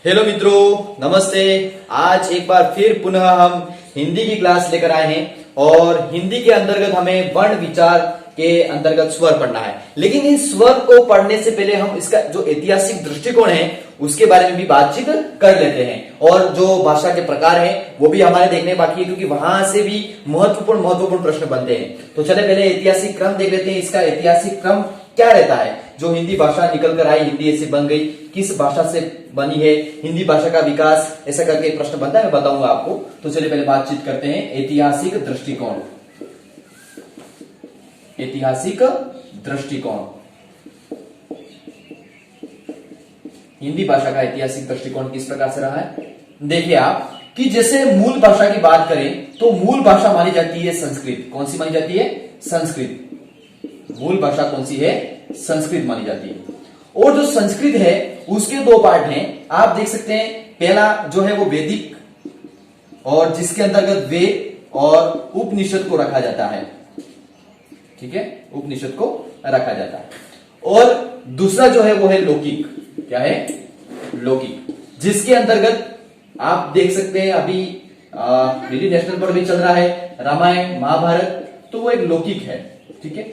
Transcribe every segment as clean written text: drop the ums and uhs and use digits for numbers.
Hello मित्रों, नमस्ते। आज एक बार फिर पुनः हम हिंदी की क्लास लेकर आए हैं और हिंदी के अंतर्गत हमें वर्ण विचार के अंतर्गत स्वर पढ़ना है। लेकिन इस स्वर को पढ़ने से पहले हम इसका जो ऐतिहासिक दृष्टिकोण है उसके बारे में भी बातचीत कर लेते हैं और जो भाषा के प्रकार हैं वो भी हमारे देखने बाकी है, क्योंकि वहां से भी महत्वपूर्ण प्रश्न बनते हैं। तो चले पहले ऐतिहासिक क्रम देख लेते हैं। इसका ऐतिहासिक क्रम क्या रहता है? जो हिंदी भाषा निकल कर आई, हिंदी ऐसे बन गई, किस भाषा से बनी है, हिंदी भाषा का विकास, ऐसा करके एक प्रश्न बनता है, मैं बताऊंगा आपको। तो चलिए पहले बातचीत करते हैं ऐतिहासिक दृष्टिकोण। ऐतिहासिक दृष्टिकोण, हिंदी भाषा का ऐतिहासिक दृष्टिकोण किस प्रकार से रहा है? देखिए आप कि जैसे मूल भाषा की बात करें तो मूल भाषा मानी जाती है संस्कृत। कौन सी मानी जाती है? संस्कृत। मूल भाषा कौन सी है? संस्कृत मानी जाती है। और जो संस्कृत है उसके दो पार्ट हैं, आप देख सकते हैं। पहला जो है वो वैदिक, और जिसके अंतर्गत वेद और उपनिषद को रखा जाता है। ठीक है, उपनिषद को रखा जाता है। और दूसरा जो है वो है लौकिक। क्या है? लौकिक, जिसके अंतर्गत आप देख सकते हैं अभी डीडी नेशनल पर भी चल रहा है रामायण महाभारत, तो वो एक लौकिक है। ठीक है,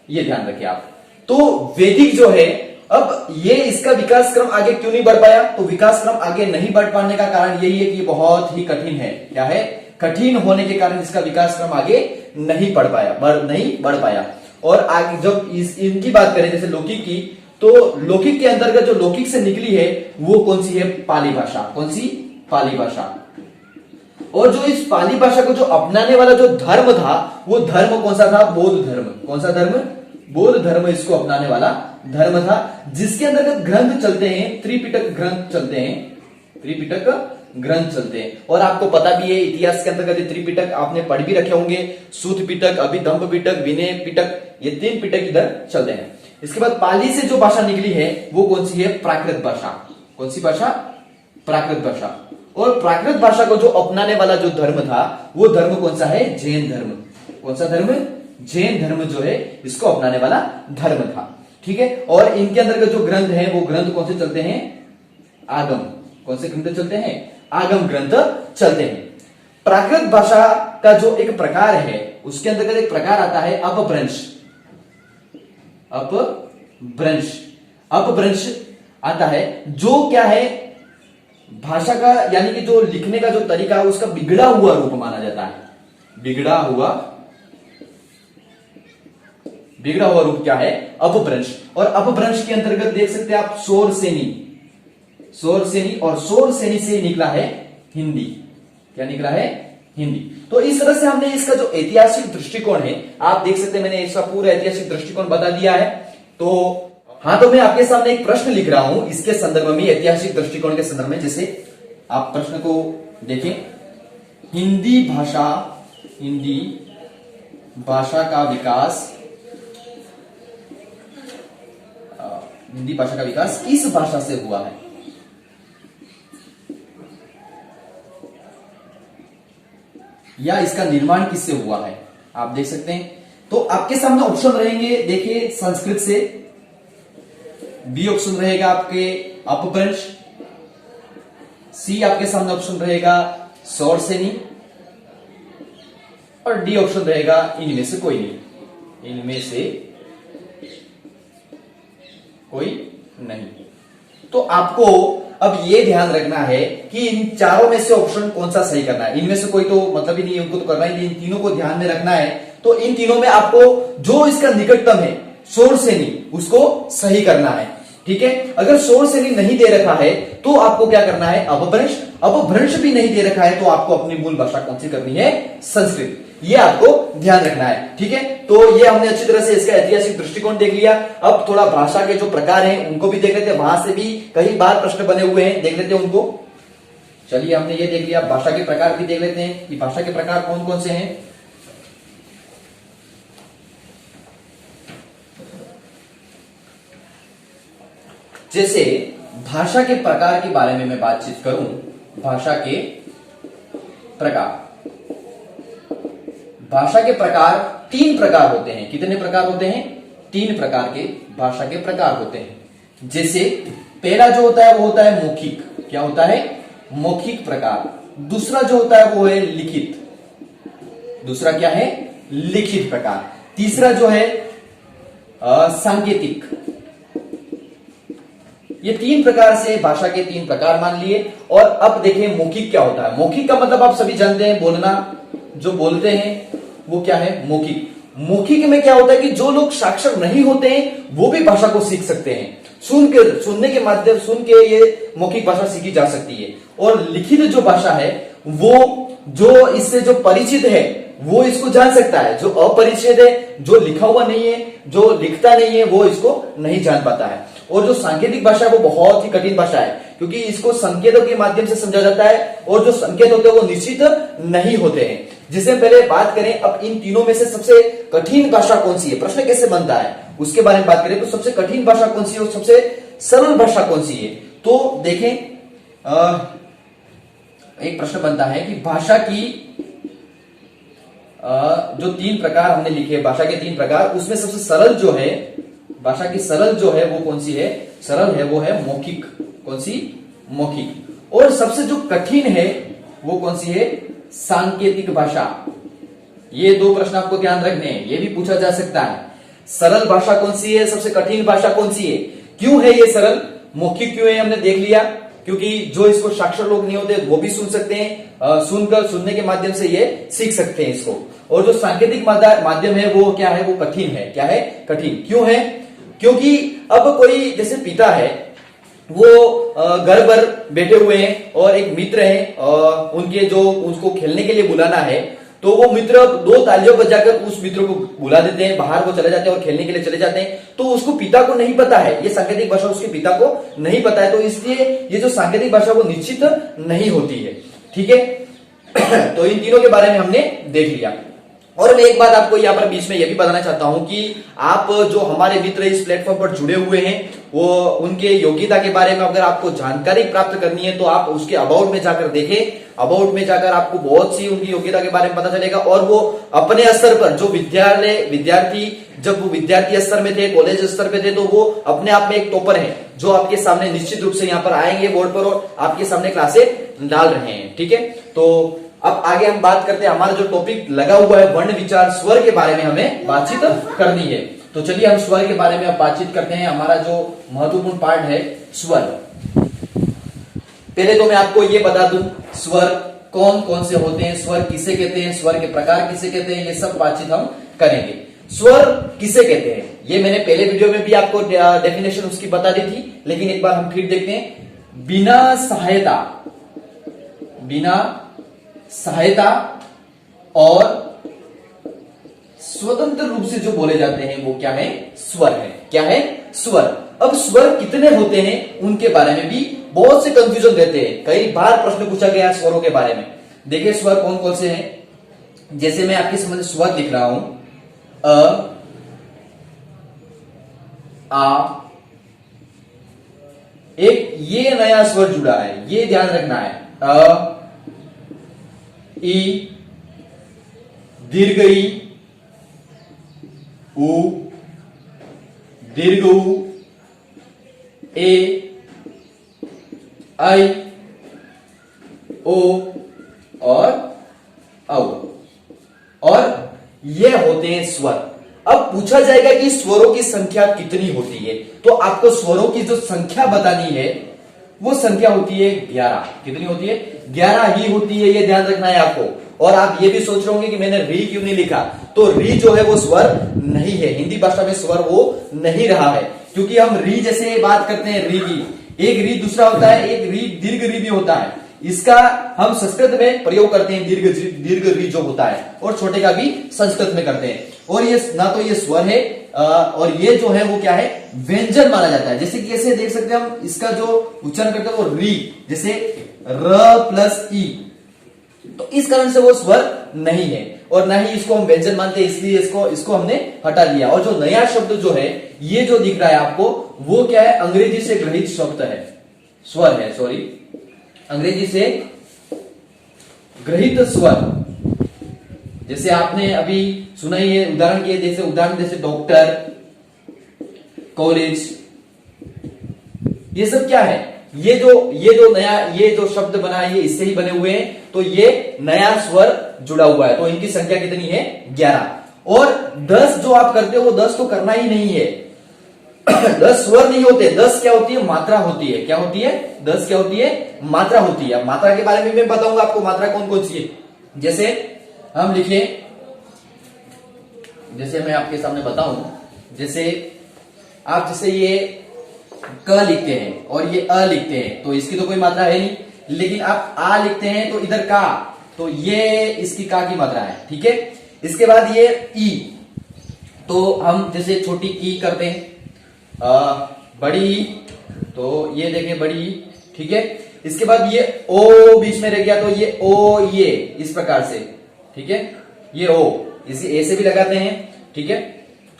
ये ध्यान रखिए आप। तो वैदिक जो है, अब ये इसका विकास क्रम आगे क्यों नहीं बढ़ पाया? तो विकास क्रम आगे नहीं बढ़ पाने का कारण यही है कि ये बहुत ही कठिन है। क्या है? कठिन होने के कारण इसका विकास क्रम आगे नहीं बढ़ पाया। और आगे जब इनकी बात करें जैसे लौकिक की, तो लौकिक के अंतर्गत जो लौकिक से निकली है वो कौन सी है? पाली भाषा। कौन सी? पाली भाषा। और जो इस पाली भाषा को जो अपनाने वाला जो धर्म था वो धर्म कौन सा था? बौद्ध धर्म। कौन सा धर्म? बौद्ध धर्म इसको अपनाने वाला धर्म था, जिसके अंतर्गत ग्रंथ चलते हैं, त्रिपिटक ग्रंथ चलते हैं। त्रिपिटक ग्रंथ चलते हैं। और आपको पता भी है इतिहास के अंतर्गत त्रिपिटक आपने पढ़ भी रखे होंगे। सूत पिटक, अभिधम्म पिटक, विनय पिटक, ये 3 पिटक इधर चलते हैं। इसके बाद पाली से जो भाषा निकली है वो कौन सी है? प्राकृत भाषा। कौन सी भाषा? प्राकृत भाषा। और प्राकृत भाषा को जो अपनाने वाला जो धर्म था वो धर्म कौन सा है? जैन धर्म। कौन सा धर्म? जैन धर्म जो है इसको अपनाने वाला धर्म था। ठीक है, और इनके अंदर जो ग्रंथ है वो ग्रंथ कौन से चलते हैं? आगम। कौन से ग्रंथ चलते हैं? आगम ग्रंथ चलते हैं। प्राकृत भाषा का जो एक प्रकार है उसके अंतर्गत एक प्रकार आता है अपभ्रंश। अपभ्रंश आता है, जो क्या है? भाषा का यानी कि जो लिखने का जो तरीका है उसका बिगड़ा हुआ रूप माना जाता है। बिगड़ा हुआ रूप क्या है? अपभ्रंश। और अपभ्रंश के अंतर्गत देख सकते हैं आप शौरसेनी, और शौरसेनी से निकला है हिंदी। क्या निकला है? हिंदी। तो इस तरह से हमने इसका जो ऐतिहासिक दृष्टिकोण है, आप देख सकते हैं मैंने इसका पूरा ऐतिहासिक दृष्टिकोण बता दिया है। तो हाँ, तो मैं आपके सामने एक प्रश्न लिख रहा हूं इसके संदर्भ में, ऐतिहासिक दृष्टिकोण के संदर्भ में। जैसे आप प्रश्न को देखें, हिंदी भाषा का विकास किस भाषा से हुआ है? या इसका निर्माण किससे हुआ है? आप देख सकते हैं। तो आपके सामने ऑप्शन रहेंगे, देखिए, संस्कृत से, बी ऑप्शन रहेगा आपके अपभ्रंश, सी आपके सामने ऑप्शन रहेगा शौरसेनी, और डी ऑप्शन रहेगा इनमें से कोई नहीं। तो आपको अब ये ध्यान रखना है कि इन चारों में से ऑप्शन कौन सा सही करना है। इनमें से कोई तो मतलब ही नहीं है, उनको तो करना ही नहीं। इन तीनों को ध्यान में रखना है। तो इन तीनों में आपको जो इसका निकटतम है शौरसेनी, उसको सही करना है। ठीक है, अगर शौरसेनी नहीं दे रखा है तो आपको क्या करना है? अपभ्रंश भी नहीं दे रखा है तो आपको अपनी मूल भाषा कौन सी करनी है? संस्कृत। ये आपको ध्यान रखना है। ठीक है, तो ये हमने अच्छी तरह से इसका ऐतिहासिक दृष्टिकोण देख लिया। अब थोड़ा भाषा के जो प्रकार हैं उनको भी देख लेते हैं। वहां से भी कई बार प्रश्न बने हुए हैं, देख लेते हैं उनको। चलिए, हमने ये देख लिया, भाषा के प्रकार भी देख लेते हैं कि भाषा के प्रकार कौन कौन से हैं। जैसे भाषा के प्रकार के बारे में मैं बातचीत करूं, भाषा के प्रकार 3 प्रकार होते हैं। कितने प्रकार होते हैं? 3 प्रकार के भाषा के प्रकार होते हैं। जैसे पहला जो होता है वो होता है मौखिक, क्या होता है? मौखिक प्रकार। दूसरा जो होता है वो है लिखित, दूसरा क्या है? लिखित प्रकार। तीसरा जो है सांकेतिक। ये तीन प्रकार से भाषा के तीन प्रकार मान लिए। और अब देखें मौखिक क्या होता है। मौखिक का मतलब आप सभी जानते हैं, बोलना, जो बोलते हैं वो क्या है? मौखिक। मौखिक में क्या होता है कि जो लोग साक्षर नहीं होते हैं वो भी भाषा को सीख सकते हैं, सुनने के माध्यम सुन के ये मौखिक भाषा सीखी जा सकती है। और लिखित जो भाषा है वो जो इससे जो परिचित है वो इसको जान सकता है, जो अपरिचित है, जो लिखा हुआ नहीं है, जो लिखता नहीं है, वो इसको नहीं जान पाता है। और जो सांकेतिक भाषा है वो बहुत ही कठिन भाषा है, क्योंकि इसको संकेतों के माध्यम से समझा जाता है, और जो संकेत होते हैं वो निश्चित नहीं होते हैं। जिसे पहले बात करें, अब इन तीनों में से सबसे कठिन भाषा कौन सी है, प्रश्न कैसे बनता है उसके बारे में बात करें तो सबसे कठिन भाषा कौन सी है और सबसे सरल भाषा कौन सी है। तो देखें, एक प्रश्न बनता है कि भाषा की जो तीन प्रकार हमने लिखे, भाषा के तीन प्रकार, उसमें सबसे सरल जो है, भाषा की सरल जो है वो कौन सी है? सरल है वो है मौखिक। कौन सी? मौखिक। और सबसे जो कठिन है वो कौन सी है? सांकेतिक भाषा। ये दो प्रश्न आपको ध्यान रखने हैं, ये भी पूछा जा सकता है। सरल भाषा कौन सी है, सबसे कठिन भाषा कौन सी है, क्यों है ये सरल, मौखिक क्यों है, हमने देख लिया। क्योंकि जो इसको साक्षर लोग नहीं होते वो भी सुन सकते हैं, सुनने के माध्यम से ये सीख सकते हैं इसको। और जो सांकेतिक माध्यम है वो क्या है? वो कठिन है। क्या है? कठिन। क्यों है? क्योंकि अब कोई जैसे पिता है, वो घर पर बैठे हुए हैं और एक मित्र है, उनके जो उसको खेलने के लिए बुलाना है, तो वो मित्र दो तालियों पर जाकर उस मित्र को बुला देते हैं, बाहर वो चले जाते हैं और खेलने के लिए चले जाते हैं। तो उसको पिता को नहीं पता है, ये सांकेतिक भाषा उसके पिता को नहीं पता है, तो इसलिए ये जो सांकेतिक भाषा वो निश्चित नहीं होती है। ठीक है। तो इन तीनों के बारे में हमने देख लिया। और मैं एक बात आपको यहाँ पर बीच में यह भी बताना चाहता हूं कि आप जो हमारे मित्र इस प्लेटफॉर्म पर जुड़े हुए हैं, वो उनके योग्यता के बारे में अगर आपको जानकारी प्राप्त करनी है तो आप उसके अबाउट में जाकर देखें। अबाउट में जाकर आपको बहुत सी उनकी योग्यता के बारे में पता चलेगा। और वो अपने स्तर पर जो विद्यार्थी जब वो विद्यार्थी स्तर में थे, कॉलेज स्तर पे थे, तो वो अपने आप में एक टॉपर है, जो आपके सामने निश्चित रूप से यहाँ पर आएंगे बोर्ड पर और आपके सामने क्लासें डाल रहे हैं। ठीक है। तो अब आगे हम बात करते हैं, हमारा जो टॉपिक लगा हुआ है वर्ण विचार स्वर के बारे में हमें बातचीत करनी है। तो चलिए हम स्वर के बारे में अब बातचीत करते हैं। हमारा जो महत्वपूर्ण पार्ट है स्वर। पहले तो मैं आपको ये बता दूं स्वर कौन कौन से होते हैं, स्वर किसे कहते हैं, स्वर के प्रकार किसे कहते हैं, ये सब बातचीत हम करेंगे। स्वर किसे कहते हैं ये मैंने पहले वीडियो में भी आपको डेफिनेशन उसकी बता दी थी, लेकिन एक बार हम फिर देखते हैं। बिना सहायता और स्वतंत्र रूप से जो बोले जाते हैं वो क्या है? स्वर है। क्या है? स्वर। अब स्वर कितने होते हैं उनके बारे में भी बहुत से कंफ्यूजन रहते हैं। कई बार प्रश्न पूछा गया स्वरों के बारे में। देखिए स्वर कौन कौन से हैं। जैसे मैं आपके सामने स्वर लिख रहा हूं, अ, आ, एक ये नया स्वर जुड़ा है, ये ध्यान रखना है। अ, ई, दीर्घ ई, उ, दीर्घ उ, ए, आई, ओ और औ। और ये होते हैं स्वर। अब पूछा जाएगा कि स्वरों की संख्या कितनी होती है, तो आपको स्वरों की जो संख्या बतानी है वो संख्या होती है 11। कितनी होती है? 11 ही होती है, ये ध्यान रखना है आपको। और आप ये भी सोच रहे होंगे कि मैंने री क्यों नहीं लिखा, तो री जो है वो स्वर नहीं है, हिंदी भाषा में स्वर वो नहीं रहा है। क्योंकि हम री जैसे बात करते हैं री की, एक री दूसरा होता है, एक री दीर्घ री भी होता है। इसका हम संस्कृत में प्रयोग करते हैं, दीर्घ री जो होता है, और छोटे का भी संस्कृत में करते हैं। और ये ना तो ये स्वर है और ये जो है वो क्या है? व्यंजन माना जाता है। जैसे कि ऐसे देख सकते हैं हम, इसका जो उच्चारण करते हैं वो री, जैसे र प्लस ई, तो इस कारण से वो स्वर नहीं है और ना ही इसको हम व्यंजन मानते हैं, इसलिए इसको हमने हटा दिया। और जो नया शब्द जो है ये जो दिख रहा है आपको, वो क्या है? अंग्रेजी से ग्रहित शब्द है, स्वर है, सॉरी, अंग्रेजी से ग्रहित स्वर। जैसे आपने अभी सुना ही है, उदाहरण जैसे डॉक्टर, कॉलेज, ये सब क्या है? ये जो शब्द बना है ये इससे ही बने हुए हैं, तो ये नया स्वर जुड़ा हुआ है, तो इनकी संख्या कितनी है? 11। और 10 जो आप करते हो वो 10 तो करना ही नहीं है। 10 स्वर नहीं होते, 10 क्या होती है? मात्रा होती है। क्या होती है? 10 क्या होती है? मात्रा होती है। मात्रा के बारे में मैं बताऊंगा आपको, मात्रा कौन कौन सी है। जैसे हम लिखे, जैसे मैं आपके सामने बताऊं, जैसे आप जैसे ये क लिखते हैं और ये अ लिखते हैं, तो इसकी तो कोई मात्रा है नहीं। लेकिन आप आ लिखते हैं तो इधर का, तो ये इसकी का की मात्रा है, ठीक है। इसके बाद ये ई, तो हम जैसे छोटी ई करते हैं, बड़ी, तो ये देखें बड़ी, ठीक है। इसके बाद ये ओ बीच में रह गया, तो ये ओ, ये इस प्रकार से, ठीक है। ये ओ, इसी ए से भी लगाते हैं, ठीक है।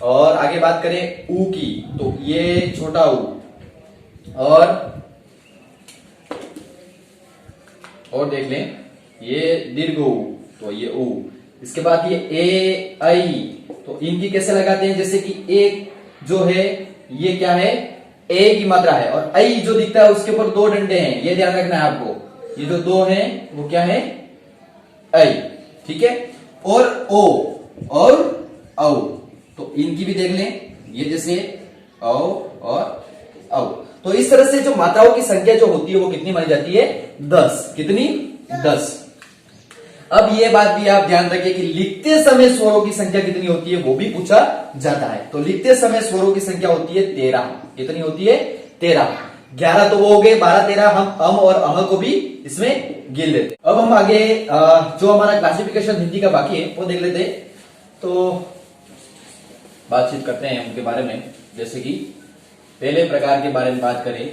और आगे बात करें ऊ की, तो ये छोटा ऊ, और देख लें ये दीर्घ ऊ, तो ये ऊ। इसके बाद ये ए आई, तो इनकी कैसे लगाते हैं? जैसे कि एक जो है ये क्या है? ए की मात्रा है, और आई जो दिखता है उसके ऊपर 2 डंडे हैं, ये ध्यान रखना है आपको। ये जो 2 हैं वो क्या है? आई, ठीक है। और ओ और औ, तो इनकी भी देख लें, ये जैसे औ और औ। तो इस तरह से जो मात्राओं की संख्या जो होती है वो कितनी मानी जाती है? 10। कितनी? 10। अब ये बात भी आप ध्यान रखिए कि लिखते समय स्वरों की संख्या कितनी होती है वो भी पूछा जाता है। तो लिखते समय स्वरों की संख्या होती है 13। कितनी होती है? 13। 11 तो वो हो गए, 12 13 हम और अह को भी इसमें गिन लेते। अब हम आगे जो हमारा क्लासिफिकेशन हिंदी का बाकी है वो देख लेते हैं। तो बातचीत करते हैं उनके बारे में। जैसे कि पहले प्रकार के बारे में बात करें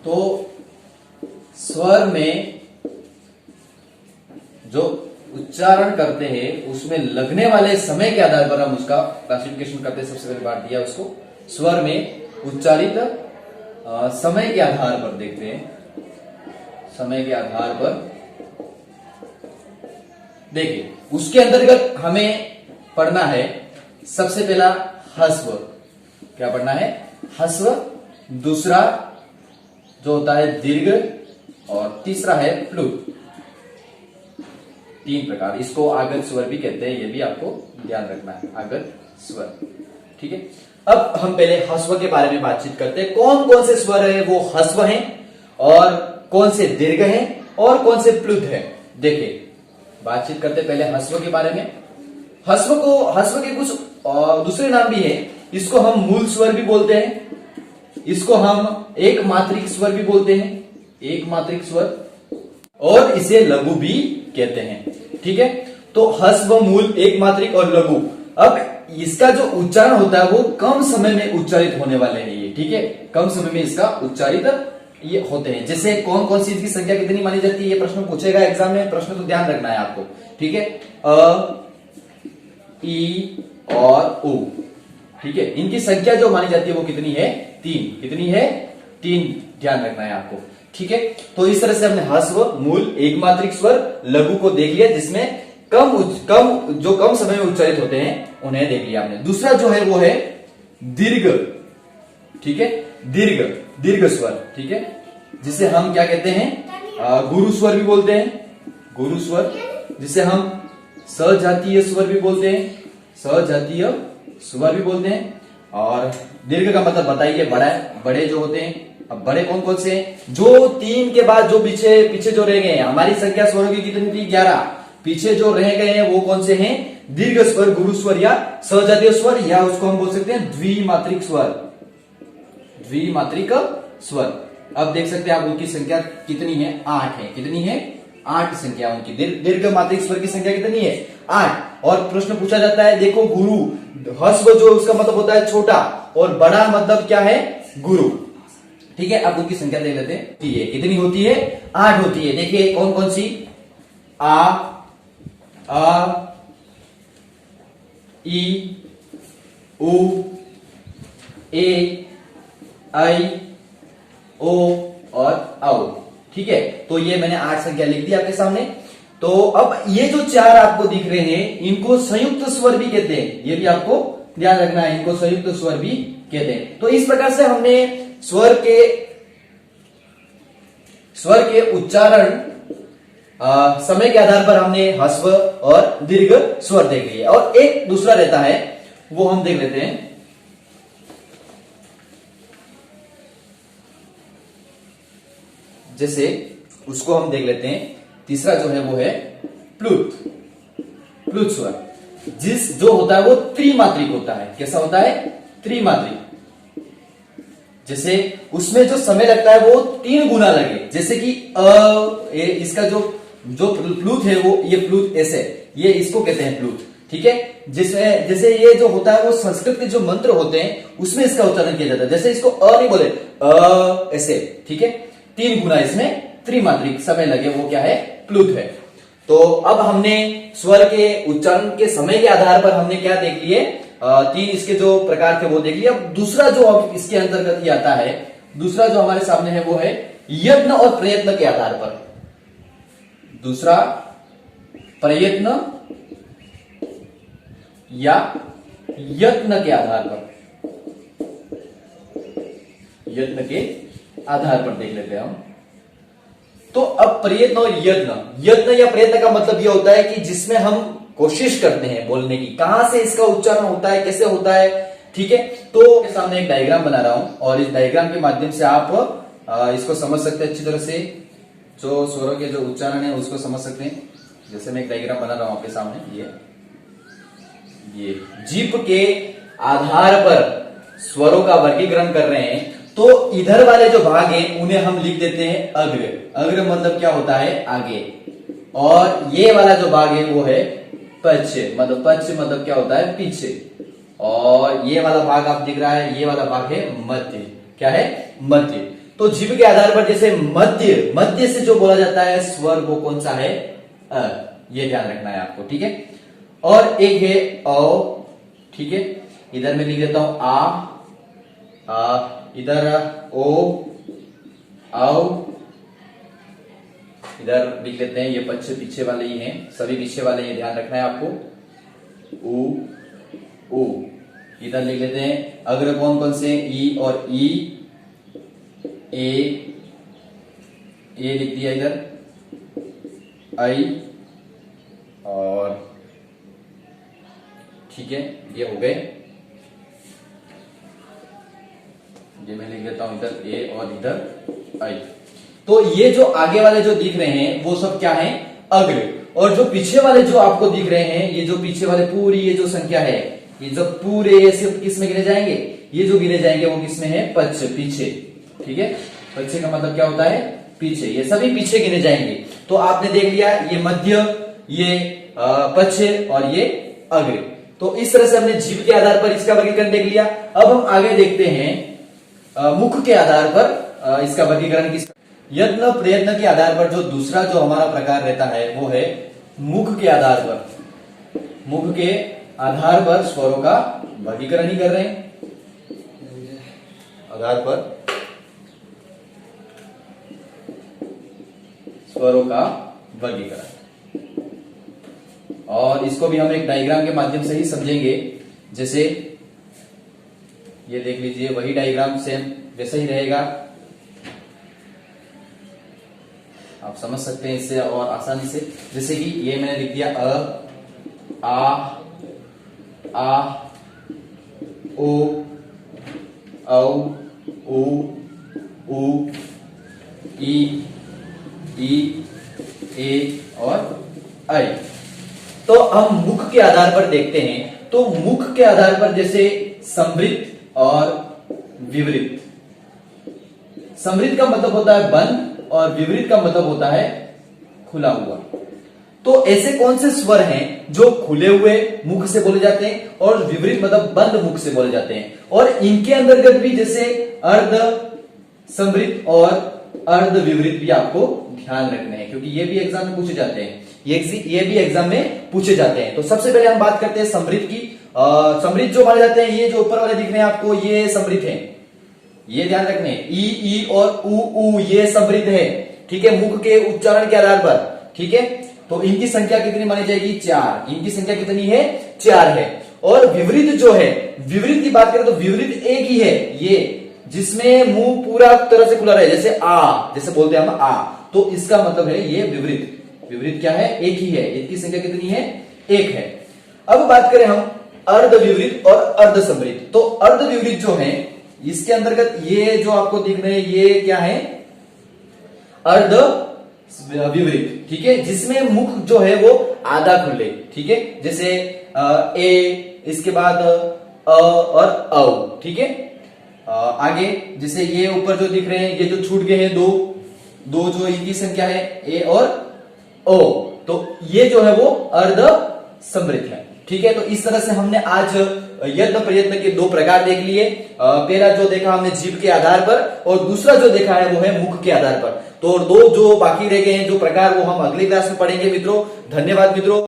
तो स्वर में जो उच्चारण करते हैं उसमें लगने वाले समय के आधार पर हम उसका क्लासिफिकेशन करते हैं। सबसे पहले बात दिया उसको स्वर में उच्चारित समय के आधार पर देखते हैं। समय के आधार पर देखिए, उसके अंतर्गत हमें पढ़ना है सबसे पहला ह्रस्व। क्या पढ़ना है? ह्रस्व। दूसरा जो होता है दीर्घ, और तीसरा है प्लुत। 3 प्रकार। इसको आगत स्वर भी कहते हैं, ये भी आपको ध्यान रखना है, आगत स्वर, ठीक है। अब हम पहले ह्रस्व के बारे में बातचीत करते हैं। कौन कौन से स्वर है वो ह्रस्व हैं, और कौन से दीर्घ हैं, और कौन से प्लुत है। देखिए, बातचीत करते पहले ह्रस्व के बारे में। ह्रस्व के कुछ दूसरे नाम भी है। इसको हम मूल स्वर भी बोलते हैं, इसको हम एक मात्रिक स्वर भी बोलते हैं, एक मात्रिक स्वर, और इसे लघु भी कहते हैं, ठीक है। तो ह्रस्व, मूल, एक मात्रिक और लघु। अब इसका जो उच्चारण होता है वो कम समय में उच्चारित होने वाले हैं ये, ठीक है। कम समय में इसका उच्चारित ये होते हैं। जैसे कौन कौन सी इसकी संख्या कितनी मानी जाती है, ये प्रश्न पूछेगा एग्जाम में। प्रश्न तो ध्यान रखना है आपको, ठीक है। अ, ई और उ, ठीक है। इनकी संख्या जो मानी जाती है वो कितनी है? 3। कितनी है? 3। ध्यान रखना है आपको, ठीक है। तो इस तरह से हमने ह्रस्व, मूल, एक मात्रिक स्वर, लघु को देख लिया, जिसमें कम समय में उच्चारित होते हैं उन्हें देख लिया आपने। दूसरा जो है वो है दीर्घ, ठीक है। दीर्घ स्वर, ठीक है, जिसे हम क्या कहते हैं? गुरु स्वर भी बोलते हैं। गुरु स्वर, जिसे हम सजातीय स्वर भी बोलते हैं, सजातीय स्वर भी बोलते हैं। और दीर्घ का मतलब बताइए, बड़े जो होते हैं। अब बड़े कौन कौन से हैं? जो 3 के बाद जो पीछे जो रह गए हैं, हमारी संख्या स्वरों की कितनी थी? 11। पीछे जो रह गए हैं वो कौन से हैं? दीर्घ स्वर, गुरु स्वर या सजातीय स्वर, या उसको हम बोल सकते हैं द्विमात्रिक स्वर। द्विमात्रिक स्वर। अब देख सकते हैं आप उनकी संख्या कितनी है? 8 है। कितनी है? 8 संख्या उनकी। दीर्घ मात्रिक स्वर की संख्या कितनी है? 8। और प्रश्न पूछा जाता है, देखो गुरु, ह्रस्व जो उसका मतलब होता है छोटा, और बड़ा मतलब क्या है? गुरु, ठीक है। अब उनकी संख्या देख लेते हैं। कितनी होती है? 8 होती है। देखिए कौन कौन सी? आ ई, उ, ए, आई, ओ और औ, ठीक है। तो ये मैंने 8 संख्या लिख दी आपके सामने। तो अब ये जो 4 आपको दिख रहे हैं इनको संयुक्त स्वर भी कहते हैं, ये भी आपको ध्यान रखना है, इनको संयुक्त स्वर भी कहते हैं। तो इस प्रकार से हमने स्वर के स्वर के उच्चारण समय के आधार पर हमने ह्रस्व और दीर्घ स्वर देख लिए, और एक दूसरा रहता है वो हम देख लेते हैं। जैसे उसको हम देख लेते हैं, तीसरा जो है वो है प्लुत, प्लुत स्वर, जो होता है वो त्रिमात्रिक होता है। कैसा होता है? त्रिमात्रिक। जैसे उसमें जो समय लगता है वो 3 गुना लगे, जैसे कि इसका जो प्लुत है वो ये प्लुत ऐसे, ये इसको कहते हैं प्लुत, ठीक है। जैसे ये जो होता है वो संस्कृत के जो मंत्र होते हैं उसमें इसका उच्चारण किया जाता है। जैसे इसको नहीं बोले ऐसे, ठीक है, 3 गुना इसमें त्रिमात्रिक समय लगे, वो क्या है? प्लुत है। तो अब हमने स्वर के उच्चारण के समय के आधार पर हमने क्या देख लिए? 3 इसके जो प्रकार थे वो देख लिए। अब दूसरा जो अब इसके अंतर्गत ही आता है, दूसरा जो हमारे सामने है वो है यत्न और प्रयत्न के आधार पर। दूसरा प्रयत्न या यत्न के आधार पर, यत्न के आधार पर देख लेते हैं हम। तो अब प्रयत्न और यत्न या प्रयत्न का मतलब यह होता है कि जिसमें हम कोशिश करते हैं बोलने की, कहां से इसका उच्चारण होता है, कैसे होता है, ठीक है। तो के सामने एक डायग्राम बना रहा हूं और इस डायग्राम के माध्यम से आप इसको समझ सकते हैं अच्छी तरह से, जो स्वरों के जो उच्चारण है उसको समझ सकते हैं। जैसे मैं एक डायग्राम बना रहा हूं आपके सामने, ये जीभ के आधार पर स्वरों का वर्गीकरण कर रहे हैं। तो इधर वाले जो भाग हैं उन्हें हम लिख देते हैं अग्र। अग्र मतलब क्या होता है? आगे। और ये वाला जो भाग है वो है पश्च, मतलब पश्च मतलब क्या होता है? पीछे। और ये वाला भाग आप दिख रहा है, ये वाला भाग है मध्य। क्या है? मध्य। तो जीभ के आधार पर जैसे मध्य, मध्य से जो बोला जाता है स्वर वो कौन सा है? अ। ये ध्यान रखना है आपको, ठीक है। और एक है औ, ठीक है। इधर मैं लिख देता हूं आ, इधर ओ, औ, इधर लिख लेते हैं, ये पीछे पीछे वाले ही हैं, सभी पीछे वाले, ये ध्यान रखना है आपको। उ, इधर लिख लेते हैं अग्र कौन कौन से? ई और ई, ए लिख दिया इधर, आई, और ठीक है, ये हो गए। ये मैं लिख देता हूं इधर ए और इधर आई। तो ये जो आगे वाले जो दिख रहे हैं वो सब क्या है? अग्र। और जो पीछे वाले जो आपको दिख रहे हैं, ये जो पीछे वाले पूरी ये जो संख्या है, ये जो पूरे से किस में गिने जाएंगे? ये जो गिने जाएंगे वो किस में है? पश्च, पीछे, ठीक है। पश्च का मतलब क्या होता है? पीछे। ये सभी पीछे गिने जाएंगे। तो आपने देख लिया, ये मध्य, ये पश्च और ये अग्र। तो इस तरह से हमने जीभ के आधार पर इसका वर्गीकरण देख लिया। अब हम आगे देखते हैं मुख के आधार पर इसका वर्गीकरण किस, यत्न प्रयत्न के आधार पर जो दूसरा जो हमारा प्रकार रहता है वो है मुख के आधार पर। मुख के आधार पर स्वरों का वर्गीकरण ही कर रहे हैं, आधार पर स्वरों का वर्गीकरण। और इसको भी हम एक डायग्राम के माध्यम से ही समझेंगे। जैसे ये देख लीजिए, वही डायग्राम सेम वैसा ही रहेगा, आप समझ सकते हैं इससे और आसानी से। जैसे कि ये मैंने लिख दिया अ, आ, ओ, औ, उ, ई, ए और आई। तो हम मुख के आधार पर देखते हैं। तो मुख के आधार पर जैसे समृद्ध और विवृत। समृद्ध का मतलब होता है बंद और विवृत का मतलब होता है खुला हुआ। तो ऐसे कौन से स्वर हैं जो खुले हुए मुख से बोले जाते हैं और विवृत मतलब बंद मुख से बोले जाते हैं? और इनके अंतर्गत भी जैसे अर्ध समृद्ध और अर्ध विवृत भी आपको ध्यान रखने हैं, क्योंकि ये भी एग्जाम में पूछे जाते हैं, ये भी एग्जाम में पूछे जाते हैं। तो सबसे पहले हम बात करते हैं समृद्ध की। समृद्ध जो माने जाते हैं, ये जो ऊपर वाले दिख रहे हैं आपको, ये समृद्ध है, ये ध्यान रखने। ई और उ ये समृद्ध है, ठीक है, मुख के उच्चारण के आधार पर, ठीक है। तो इनकी संख्या कितनी मानी जाएगी? 4। इनकी संख्या कितनी है? 4 है। और विवृत जो है, विवृत की बात करें तो विवृत एक ही है, जिसमें मुंह पूरा तरह से खुला रहे, जैसे आ, जैसे बोलते हैं हम आ, तो इसका मतलब है ये विवरित। विवरित क्या है? एक ही है। एक की संख्या कितनी है? एक है। अब बात करें हम अर्धविवरित और अर्धसंवरित। तो अर्धविवरित जो है इसके अंतर्गत ये जो आपको दिख रहे हैं ये क्या है? अर्ध विवरित, ठीक है, जिसमें मुख जो है वो आधा खुले, ठीक है, जैसे ए, इसके बाद और औ, ठीक है। आगे जैसे ये ऊपर जो दिख रहे हैं ये जो छूट गए हैं दो दो, जो इनकी संख्या है ए और ओ, तो ये जो है वो अर्ध समृद्ध है, ठीक है। तो इस तरह से हमने आज यत्न प्रयत्न के दो प्रकार देख लिए। पहला जो देखा हमने जीभ के आधार पर, और दूसरा जो देखा है वो है मुख के आधार पर। तो दो जो बाकी रह गए हैं जो प्रकार, वो हम अगली क्लास में पढ़ेंगे मित्रों। धन्यवाद मित्रों।